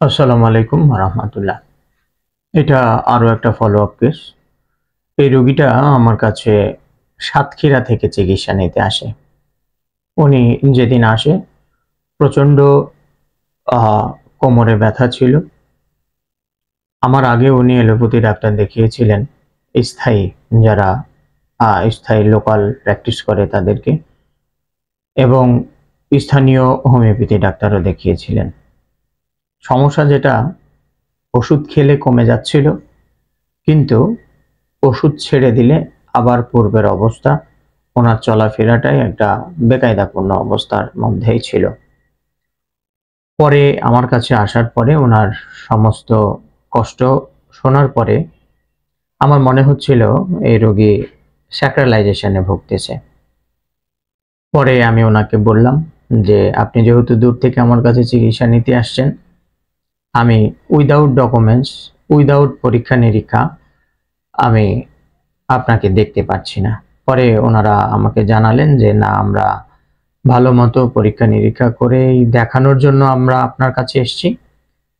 আসসালামু আলাইকুম রাহমাতুল্লাহ। এটা আরো একটা ফলো আপ কেস। এই রোগীটা আমার কাছে সাতক্ষীরা থেকে চিকিৎসা নিতে আসে। উনি যেদিন আসে প্রচন্ড আহ, কোমরে ব্যথা ছিল। আমার আগে উনি এলোপ্যাথি ডাক্তার দেখিয়েছিলেন, স্থায়ী যারা স্থায়ী লোকাল প্র্যাকটিস করে তাদেরকে, এবং স্থানীয় হোমিওপ্যাথি ডাক্তারও দেখিয়েছিলেন। সমস্যা যেটা, ওষুধ খেলে কমে যাচ্ছিল, কিন্তু ওষুধ ছেড়ে দিলে আবার পূর্বের অবস্থা, ওনার চলাফেরাটাই একটা বেকায়দাপূর্ণ অবস্থার মধ্যেই ছিল। পরে আমার কাছে আসার পরে ওনার সমস্ত কষ্ট শোনার পরে আমার মনে হচ্ছিল এই রোগী স্যাক্রালাইজেশনে ভুগতেছে। পরে আমি ওনাকে বললাম যে আপনি যেহেতু দূর থেকে আমার কাছে চিকিৎসা নিতে আসছেন, আমি উইদাউট ডকুমেন্টস, উইদাউট পরীক্ষা নিরীক্ষা আমি আপনাকে দেখতে পাচ্ছি না। পরে ওনারা আমাকে জানালেন যে না, আমরা ভালো মতো পরীক্ষা নিরীক্ষা করে দেখানোর জন্য আমরা আপনার কাছে এসেছি।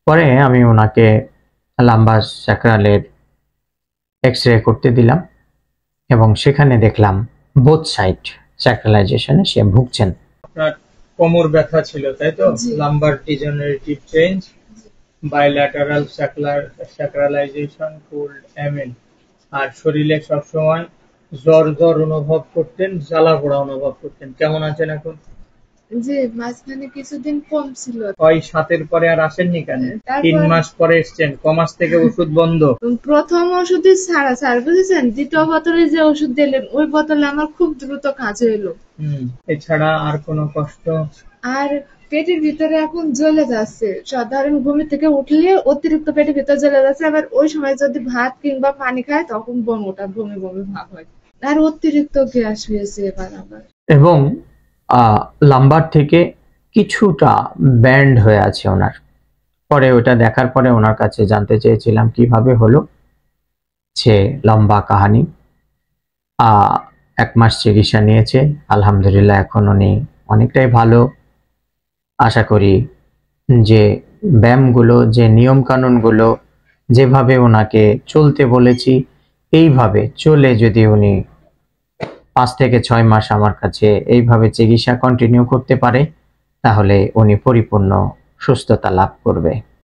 পরে আমি ওনাকে লাম্বার স্যাক্রালের এক্স-রে করতে দিলাম এবং সেখানে দেখলাম বোথ সাইড স্যাক্রালাইজেশনে সে ভুগছেন। আপনার কোমর ব্যথা ছিল তাই তো? Lumbar degenerative change, bilateral sacralisation, cold ML, আর শরীরে সবসময় জ্বর জ্বর অনুভব করতেন, জ্বালা পোড়া অনুভব করতেন। কেমন আছেন এখন? জি, মাঝখানে কিছুদিন কম ছিল। ওই 7-এর পরে আর আসেননি কেন? 3 মাস পরে এসছেন, কমাস থেকে ওষুধ বন্ধ। প্রথম ওষুধই ছাড়া স্যার, বুঝেছেন? দ্বিতীয় বোতলে যে ওষুধ দিলেন ওই বোতলে আমার খুব দ্রুত কাজ হইলো। এছাড়া আর কোনো কষ্ট? আর পেটের ভিতরে এখন জ্বলে যাচ্ছে। সাধারণ ঘুম থেকে উঠলে অতিরিক্ত পেটের ভিতরে জ্বলে যাচ্ছে, আবার ওই সময় যদি ভাত কিংবা পানি খায় তখন বমি বমি ভাব হয়। আর অতিরিক্ত গ্যাস হয়েছে এবার আবার। এবং লাম্বার থেকে কিছুটা ব্যান্ড হয়ে আছে ওনার। পরে ওটা দেখার পরে ওনার কাছে জানতে চেয়েছিলাম কিভাবে হলো। সে লম্বা কাহানি। 1 মাস চিকিৎসা নিয়েছে, আলহামদুলিল্লাহ এখন উনি অনেকটাই ভালো। আশা করি যে ব্যায়ামগুলো, যে নিয়ম কানুনগুলো, যেভাবে ওনাকে চলতে বলেছি এইভাবে চলে যদি উনি 5 থেকে 6 মাস আমার কাছে এইভাবে চিকিৎসা কন্টিনিউ করতে পারে, তাহলে উনি পরিপূর্ণ সুস্থতা লাভ করবে।